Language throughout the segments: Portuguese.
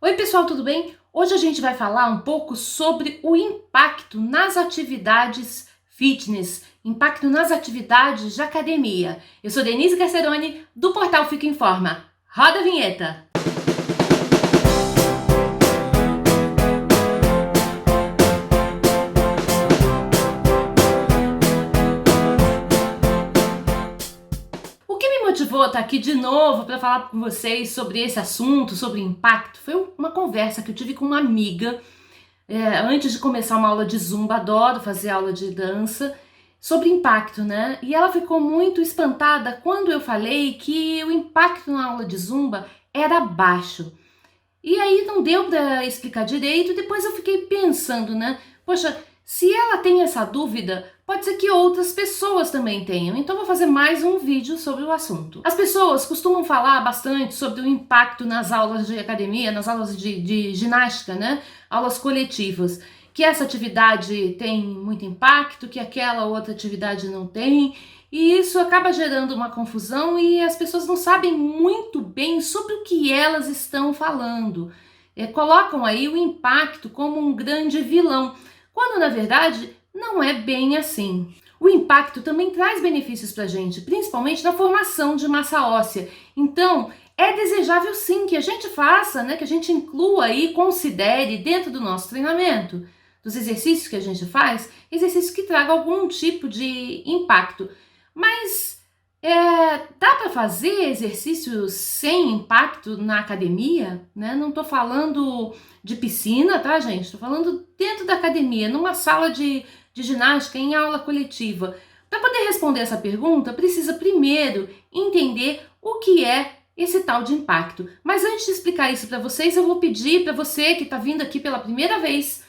Oi pessoal, tudo bem? Hoje a gente vai falar um pouco sobre o impacto nas atividades fitness, impacto nas atividades de academia. Eu sou Denise Garceroni, do portal Fica em Forma. Roda a vinheta! O que me motivou a estar aqui de novo para falar com vocês sobre esse assunto, sobre impacto, foi uma conversa que eu tive com uma amiga antes de começar uma aula de Zumba. Adoro fazer aula de dança, sobre impacto, né? E ela ficou muito espantada quando eu falei que o impacto na aula de Zumba era baixo. E aí não deu para explicar direito, depois eu fiquei pensando, né? Poxa, se ela tem essa dúvida, pode ser que outras pessoas também tenham. Então vou fazer mais um vídeo sobre o assunto. As pessoas costumam falar bastante sobre o impacto nas aulas de academia, nas aulas de ginástica, né? Aulas coletivas. Que essa atividade tem muito impacto, que aquela outra atividade não tem. E isso acaba gerando uma confusão e as pessoas não sabem muito bem sobre o que elas estão falando. Colocam aí o impacto como um grande vilão, quando na verdade não é bem assim. O impacto também traz benefícios para a gente, principalmente na formação de massa óssea. Então, é desejável sim que a gente faça, né, que a gente inclua e considere dentro do nosso treinamento, dos exercícios que a gente faz, exercícios que tragam algum tipo de impacto. Mas dá para fazer exercícios sem impacto na academia, né? Não estou falando de piscina, tá, gente? Estou falando dentro da academia, numa sala de ginástica, em aula coletiva. Para poder responder essa pergunta, precisa primeiro entender o que é esse tal de impacto. Mas antes de explicar isso para vocês, eu vou pedir para você que está vindo aqui pela primeira vez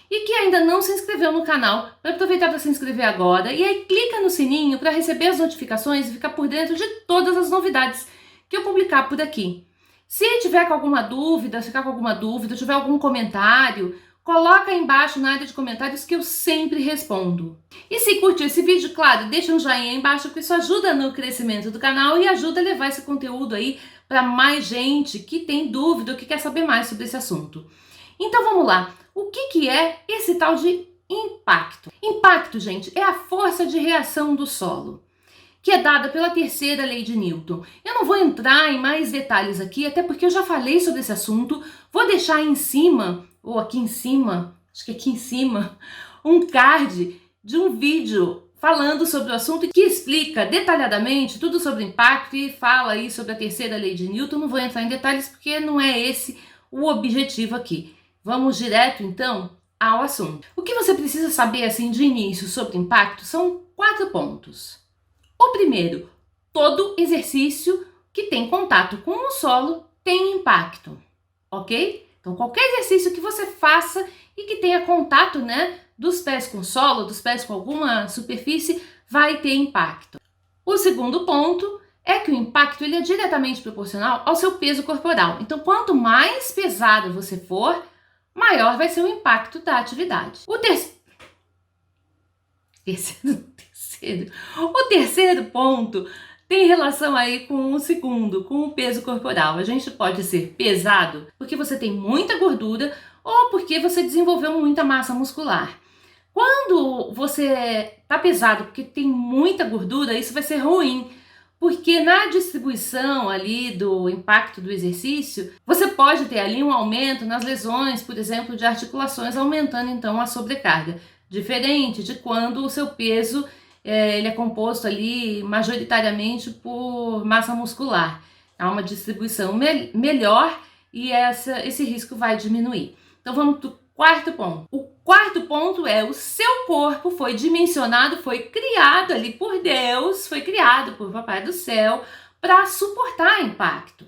e que ainda não se inscreveu no canal, para aproveitar para se inscrever agora e aí clica no sininho para receber as notificações e ficar por dentro de todas as novidades que eu publicar por aqui. Se tiver com alguma dúvida, ficar com alguma dúvida, tiver algum comentário, coloca aí embaixo na área de comentários que eu sempre respondo. E se curtiu esse vídeo, claro, deixa um joinha aí embaixo, porque isso ajuda no crescimento do canal e ajuda a levar esse conteúdo aí para mais gente que tem dúvida ou que quer saber mais sobre esse assunto. Então vamos lá. O que é esse tal de impacto? Impacto, gente, é a força de reação do solo, que é dada pela terceira lei de Newton. Eu não vou entrar em mais detalhes aqui, até porque eu já falei sobre esse assunto. Vou deixar aí em cima, ou aqui em cima, acho que aqui em cima, um card de um vídeo falando sobre o assunto que explica detalhadamente tudo sobre impacto e fala aí sobre a terceira lei de Newton. Não vou entrar em detalhes porque não é esse o objetivo aqui. Vamos direto, então, ao assunto. O que você precisa saber, assim, de início sobre impacto são 4 pontos. O primeiro, todo exercício que tem contato com o solo tem impacto, ok? Então, qualquer exercício que você faça e que tenha contato, né, dos pés com o solo, dos pés com alguma superfície, vai ter impacto. O segundo ponto é que o impacto ele é diretamente proporcional ao seu peso corporal. Então, quanto mais pesado você for, maior vai ser o impacto da atividade. O terceiro ponto tem relação aí com o segundo, com o peso corporal. A gente pode ser pesado porque você tem muita gordura ou porque você desenvolveu muita massa muscular. Quando você está pesado porque tem muita gordura, isso vai ser ruim, porque na distribuição ali do impacto do exercício, você pode ter ali um aumento nas lesões, por exemplo, de articulações, aumentando então a sobrecarga. Diferente de quando o seu peso ele é composto ali majoritariamente por massa muscular. Há uma distribuição melhor e esse risco vai diminuir. Então vamos para o quarto ponto. O quarto ponto é o seu corpo foi dimensionado, foi criado ali por Deus, foi criado por Papai do Céu para suportar impacto,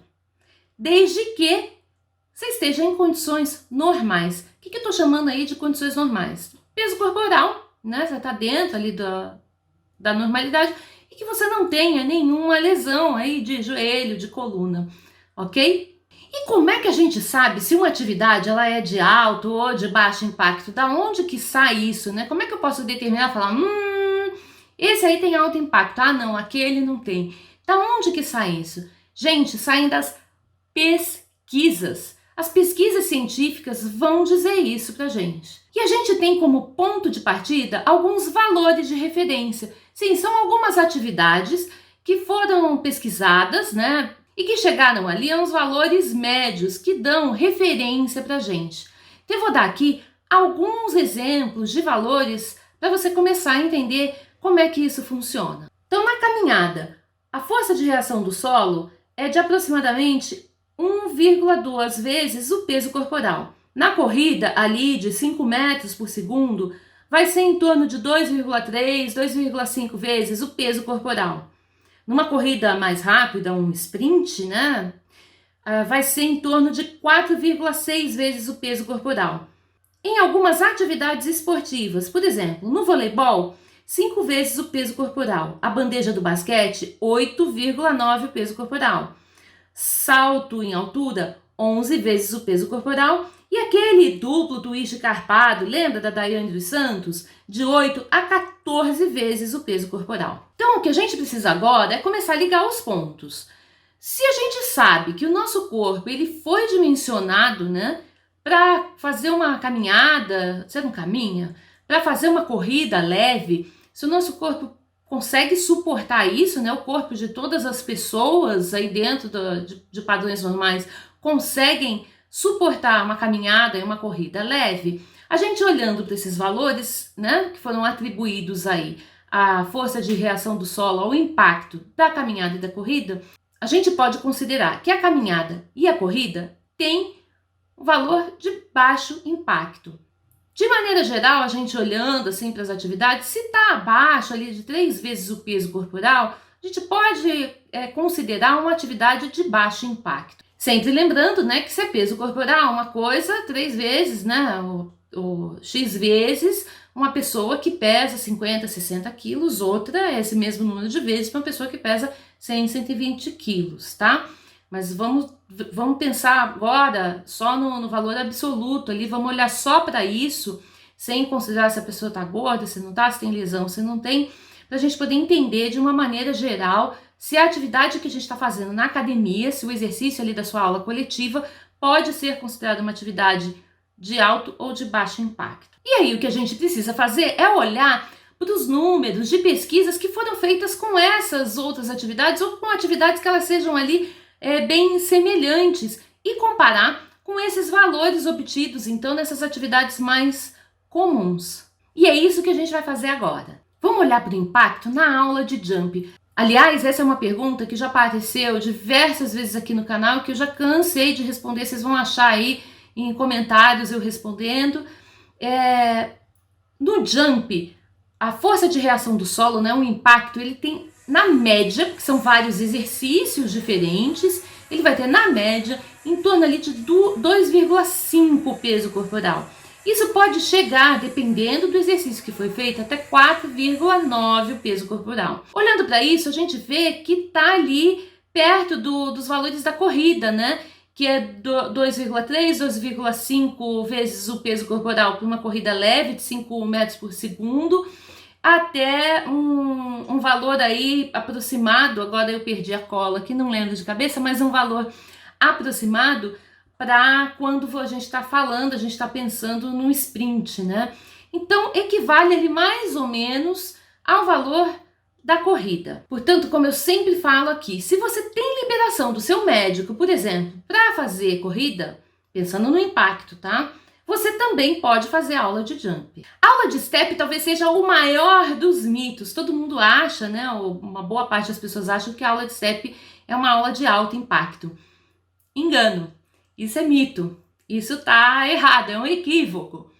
desde que você esteja em condições normais. O que eu estou chamando aí de condições normais? Peso corporal, né? Você está dentro ali da normalidade e que você não tenha nenhuma lesão aí de joelho, de coluna, ok? E como é que a gente sabe se uma atividade ela é de alto ou de baixo impacto? Da onde que sai isso, né? Como é que eu posso determinar, falar, esse aí tem alto impacto, ah não, aquele não tem. Da onde que sai isso? Gente, saem das pesquisas. As pesquisas científicas vão dizer isso pra gente. E a gente tem como ponto de partida alguns valores de referência. Sim, são algumas atividades que foram pesquisadas, né? E que chegaram ali a uns valores médios que dão referência pra gente. Então eu vou dar aqui alguns exemplos de valores para você começar a entender como é que isso funciona. Então, na caminhada, a força de reação do solo é de aproximadamente 1,2 vezes o peso corporal. Na corrida, ali de 5 metros por segundo, vai ser em torno de 2,3, 2,5 vezes o peso corporal. Numa corrida mais rápida, um sprint, né, vai ser em torno de 4,6 vezes o peso corporal. Em algumas atividades esportivas, por exemplo, no voleibol, 5 vezes o peso corporal. A bandeja do basquete, 8,9 o peso corporal. Salto em altura, 11 vezes o peso corporal. E aquele duplo twist carpado, lembra da Daiane dos Santos? De 8 a 14 vezes o peso corporal. Então, o que a gente precisa agora é começar a ligar os pontos. Se a gente sabe que o nosso corpo ele foi dimensionado, né, para fazer uma caminhada, você não caminha? Para fazer uma corrida leve, se o nosso corpo consegue suportar isso, né, o corpo de todas as pessoas aí dentro de padrões normais conseguem suportar uma caminhada e uma corrida leve, a gente olhando para esses valores, né, que foram atribuídos aí à força de reação do solo, ao impacto da caminhada e da corrida, a gente pode considerar que a caminhada e a corrida têm um valor de baixo impacto. De maneira geral, a gente olhando assim para as atividades, se está abaixo ali de 3 vezes o peso corporal, a gente pode considerar uma atividade de baixo impacto. Sempre lembrando, né, que se é peso corporal, uma coisa, 3 vezes, né, o X vezes, uma pessoa que pesa 50, 60 quilos, outra é esse mesmo número de vezes para uma pessoa que pesa 100, 120 quilos, tá? Mas vamos pensar agora só no valor absoluto ali, vamos olhar só para isso, sem considerar se a pessoa está gorda, se não está, se tem lesão, se não tem, para a gente poder entender de uma maneira geral se a atividade que a gente está fazendo na academia, se o exercício ali da sua aula coletiva pode ser considerado uma atividade de alto ou de baixo impacto. E aí o que a gente precisa fazer é olhar para os números de pesquisas que foram feitas com essas outras atividades ou com atividades que elas sejam ali bem semelhantes e comparar com esses valores obtidos, então, nessas atividades mais comuns. E é isso que a gente vai fazer agora. Vamos olhar para o impacto na aula de jump. Aliás, essa é uma pergunta que já apareceu diversas vezes aqui no canal, que eu já cansei de responder, vocês vão achar aí em comentários eu respondendo. No jump, a força de reação do solo, né, o impacto, ele tem na média, que são vários exercícios diferentes, ele vai ter na média em torno ali de 2,5 peso corporal. Isso pode chegar, dependendo do exercício que foi feito, até 4,9 o peso corporal. Olhando para isso, a gente vê que está ali perto dos valores da corrida, né? Que é 2,3, 2,5 vezes o peso corporal para uma corrida leve de 5 metros por segundo, até um valor aí aproximado, agora eu perdi a cola aqui, não lembro de cabeça, mas um valor aproximado para quando a gente está falando, a gente está pensando no sprint, né? Então, equivale ali mais ou menos ao valor da corrida. Portanto, como eu sempre falo aqui, se você tem liberação do seu médico, por exemplo, para fazer corrida, pensando no impacto, tá? Você também pode fazer aula de jump. A aula de step talvez seja o maior dos mitos. Todo mundo acha, né? Ou uma boa parte das pessoas acham que a aula de step é uma aula de alto impacto. Engano. Isso é mito. Isso tá errado, é um equívoco.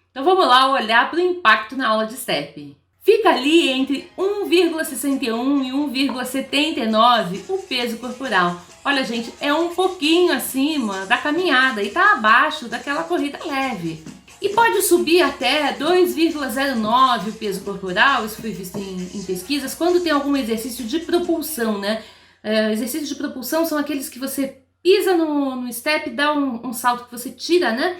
Então vamos lá olhar para o impacto na aula de step. Fica ali entre 1,61 e 1,79 o peso corporal. Olha, gente, é um pouquinho acima da caminhada e tá abaixo daquela corrida leve. E pode subir até 2,09 o peso corporal, isso foi visto em pesquisas, quando tem algum exercício de propulsão, né? Exercícios de propulsão são aqueles que você pisa no step, dá um salto que você tira, né?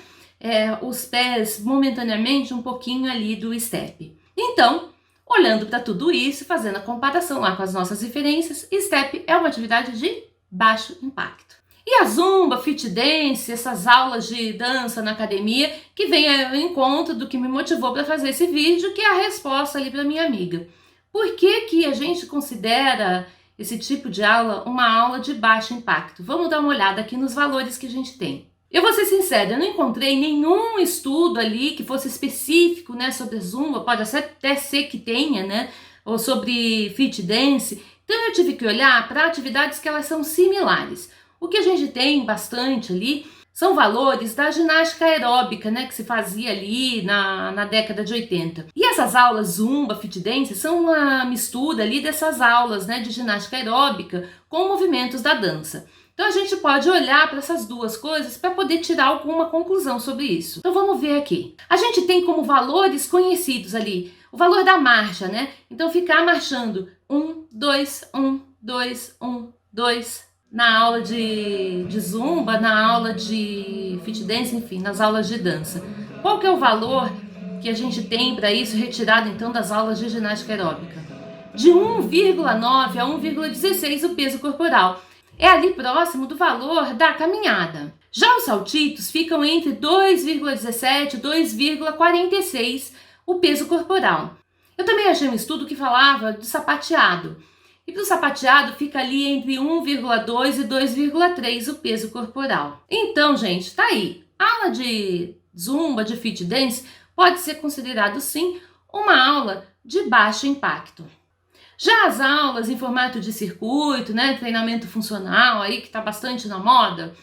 Os pés momentaneamente um pouquinho ali do step. Então, olhando para tudo isso, fazendo a comparação lá com as nossas referências, step é uma atividade de baixo impacto. E a zumba, fit dance, essas aulas de dança na academia, que vem ao encontro do que me motivou para fazer esse vídeo, que é a resposta ali para minha amiga. Por que que a gente considera esse tipo de aula uma aula de baixo impacto? Vamos dar uma olhada aqui nos valores que a gente tem. Eu vou ser sincera, eu não encontrei nenhum estudo ali que fosse específico, né, sobre zumba, pode até ser que tenha, né, ou sobre fit dance. Então eu tive que olhar para atividades que elas são similares. O que a gente tem bastante ali são valores da ginástica aeróbica, né, que se fazia ali na década de 80. E essas aulas zumba, fit dance, são uma mistura ali dessas aulas, né, de ginástica aeróbica com movimentos da dança. Então a gente pode olhar para essas duas coisas para poder tirar alguma conclusão sobre isso. Então vamos ver aqui. A gente tem como valores conhecidos ali o valor da marcha, né? Então ficar marchando 1, 2, 1, 2, 1, 2 na aula de zumba, na aula de fit dance, enfim, nas aulas de dança. Qual que é o valor que a gente tem para isso retirado então das aulas de ginástica aeróbica? De 1,9 a 1,16 o peso corporal. É ali próximo do valor da caminhada. Já os saltitos ficam entre 2,17 e 2,46 o peso corporal. Eu também achei um estudo que falava de sapateado. E para o sapateado fica ali entre 1,2 e 2,3 o peso corporal. Então, gente, tá aí. A aula de zumba, de fit dance, pode ser considerado sim uma aula de baixo impacto. Já as aulas em formato de circuito, né, treinamento funcional, aí que está bastante na moda,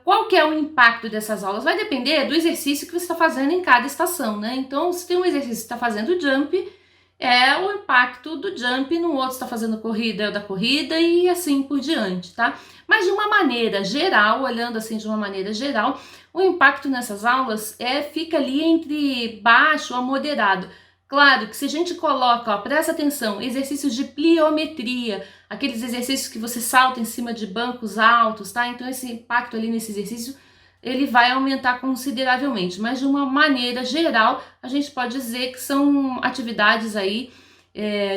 qual que é o impacto dessas aulas? Vai depender do exercício que você está fazendo em cada estação, né? Então, se tem um exercício que está fazendo jump, é o impacto do jump, no outro está fazendo corrida, é o da corrida e assim por diante, tá? Mas de uma maneira geral, olhando assim de uma maneira geral, o impacto nessas aulas fica ali entre baixo a moderado. Claro que se a gente coloca, ó, presta atenção, exercícios de pliometria, aqueles exercícios que você salta em cima de bancos altos, tá? Então esse impacto ali nesse exercício, ele vai aumentar consideravelmente, mas de uma maneira geral, a gente pode dizer que são atividades aí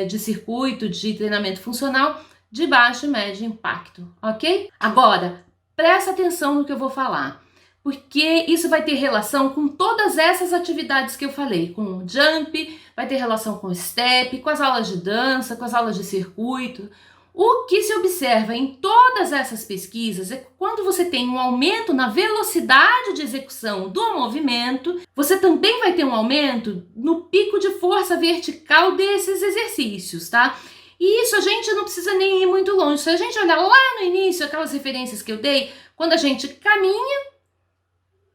de circuito, de treinamento funcional, de baixo e médio impacto, ok? Agora, presta atenção no que eu vou falar, porque isso vai ter relação com todas essas atividades que eu falei, com o jump, vai ter relação com o step, com as aulas de dança, com as aulas de circuito. O que se observa em todas essas pesquisas é que quando você tem um aumento na velocidade de execução do movimento, você também vai ter um aumento no pico de força vertical desses exercícios, tá? E isso a gente não precisa nem ir muito longe. Se a gente olhar lá no início, aquelas referências que eu dei, quando a gente caminha,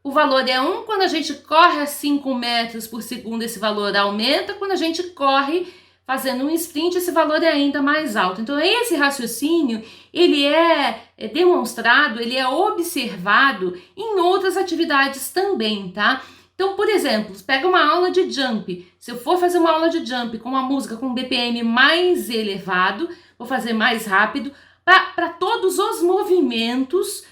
o valor é 1, quando a gente corre a 5 metros por segundo, esse valor aumenta, quando a gente corre fazendo um sprint, esse valor é ainda mais alto. Então, esse raciocínio, ele é demonstrado, ele é observado em outras atividades também, tá? Então, por exemplo, pega uma aula de jump. Se eu for fazer uma aula de jump com uma música com um BPM mais elevado, vou fazer mais rápido, para todos os movimentos,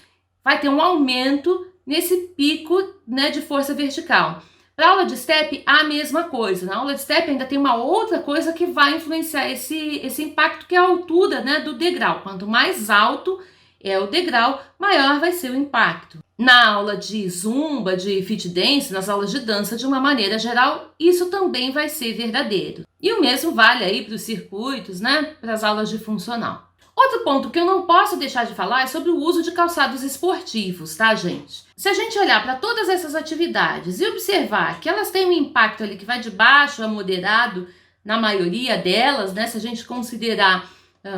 vai ter um aumento nesse pico, né, de força vertical. Para a aula de step, a mesma coisa. Na aula de step ainda tem uma outra coisa que vai influenciar esse impacto, que é a altura, né, do degrau. Quanto mais alto é o degrau, maior vai ser o impacto. Na aula de zumba, de fit dance, nas aulas de dança, de uma maneira geral, isso também vai ser verdadeiro. E o mesmo vale aí para os circuitos, né, para as aulas de funcional. Outro ponto que eu não posso deixar de falar é sobre o uso de calçados esportivos, tá, gente? Se a gente olhar para todas essas atividades e observar que elas têm um impacto ali que vai de baixo a moderado na maioria delas, né? Se a gente considerar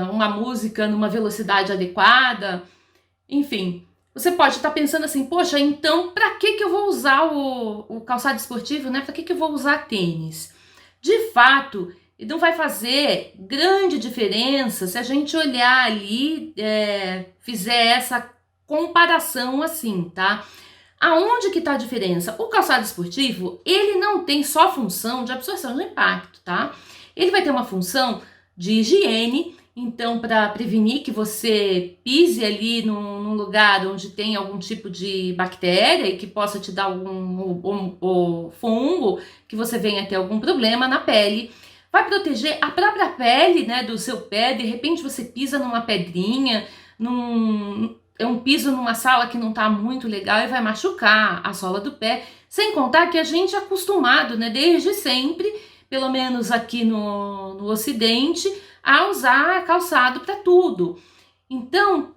uma música numa velocidade adequada, enfim, você pode estar pensando assim, poxa, então para que eu vou usar o calçado esportivo, né? Para que eu vou usar tênis? De fato, não vai fazer grande diferença se a gente olhar ali, fizer essa comparação assim, tá? Aonde que tá a diferença? O calçado esportivo, ele não tem só função de absorção de impacto, tá? Ele vai ter uma função de higiene, então para prevenir que você pise ali num lugar onde tem algum tipo de bactéria e que possa te dar algum fungo, que você venha ter algum problema na pele. Vai proteger a própria pele, né, do seu pé. De repente você pisa numa pedrinha, é um piso numa sala que não está muito legal e vai machucar a sola do pé. Sem contar que a gente é acostumado, né, desde sempre, pelo menos aqui no Ocidente, a usar calçado para tudo. Então,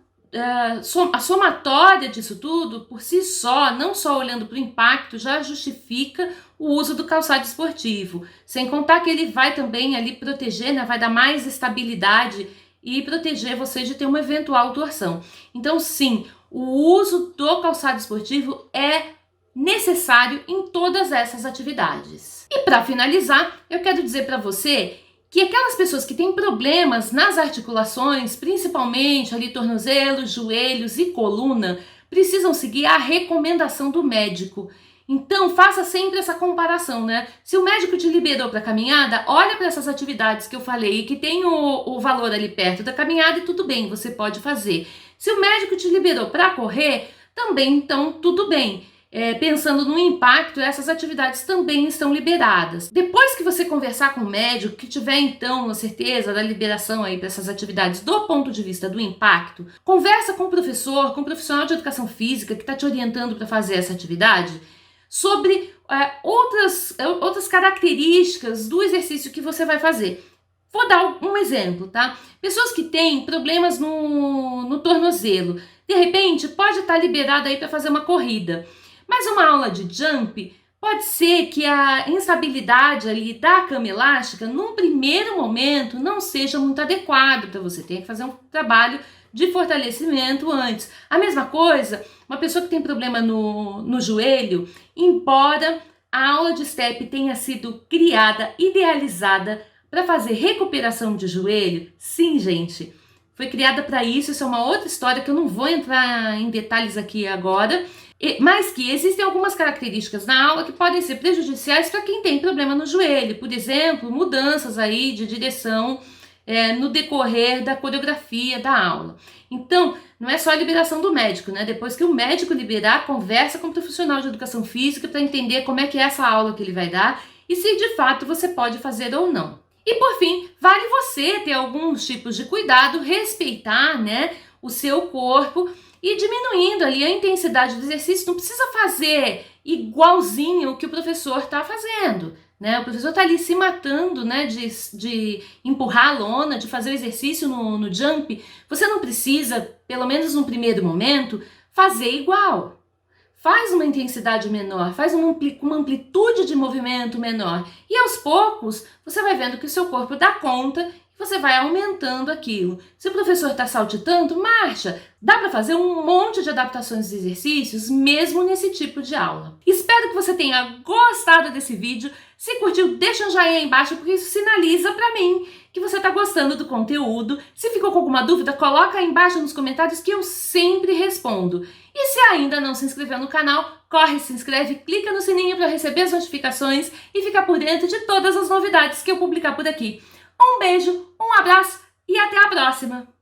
a somatória disso tudo, por si só, não só olhando para o impacto, já justifica o uso do calçado esportivo. Sem contar que ele vai também ali proteger, né, vai dar mais estabilidade e proteger você de ter uma eventual torção. Então, sim, o uso do calçado esportivo é necessário em todas essas atividades. E para finalizar, eu quero dizer para você que aquelas pessoas que têm problemas nas articulações, principalmente ali tornozelos, joelhos e coluna, precisam seguir a recomendação do médico. Então, faça sempre essa comparação, né? Se o médico te liberou para caminhada, olha para essas atividades que eu falei, que tem o valor ali perto da caminhada e tudo bem, você pode fazer. Se o médico te liberou para correr, também, então, tudo bem. Pensando no impacto, essas atividades também estão liberadas. Depois que você conversar com o médico, que tiver então a certeza da liberação aí para essas atividades do ponto de vista do impacto, conversa com o professor, com o profissional de educação física que está te orientando para fazer essa atividade, sobre outras características do exercício que você vai fazer. Vou dar um exemplo, tá? Pessoas que têm problemas no tornozelo, de repente pode estar liberado aí para fazer uma corrida. Mas uma aula de jump, pode ser que a instabilidade ali da cama elástica, num primeiro momento, não seja muito adequado para você. Tem que fazer um trabalho de fortalecimento antes. A mesma coisa, uma pessoa que tem problema no joelho, embora a aula de step tenha sido criada, idealizada para fazer recuperação de joelho, sim, gente, foi criada para isso. Isso é uma outra história que eu não vou entrar em detalhes aqui agora. Mas que existem algumas características na aula que podem ser prejudiciais para quem tem problema no joelho. Por exemplo, mudanças aí de direção no decorrer da coreografia da aula. Então, não é só a liberação do médico, né? Depois que o médico liberar, conversa com o profissional de educação física para entender como é que é essa aula que ele vai dar e se de fato você pode fazer ou não. E por fim, vale você ter alguns tipos de cuidado, respeitar, né, o seu corpo e diminuindo ali a intensidade do exercício. Não precisa fazer igualzinho o que o professor está fazendo, né? O professor está ali se matando, né, de empurrar a lona, de fazer o exercício no jump. Você não precisa, pelo menos no primeiro momento, fazer igual. Faz uma intensidade menor, faz uma amplitude de movimento menor. E aos poucos, você vai vendo que o seu corpo dá conta, você vai aumentando aquilo. Se o professor está saltitando, marcha. Dá para fazer um monte de adaptações de exercícios, mesmo nesse tipo de aula. Espero que você tenha gostado desse vídeo. Se curtiu, deixa um joinha aí embaixo, porque isso sinaliza para mim que você está gostando do conteúdo. Se ficou com alguma dúvida, coloca aí embaixo nos comentários que eu sempre respondo. E se ainda não se inscreveu no canal, corre, se inscreve, clica no sininho para receber as notificações e ficar por dentro de todas as novidades que eu publicar por aqui. Um beijo, um abraço e até a próxima!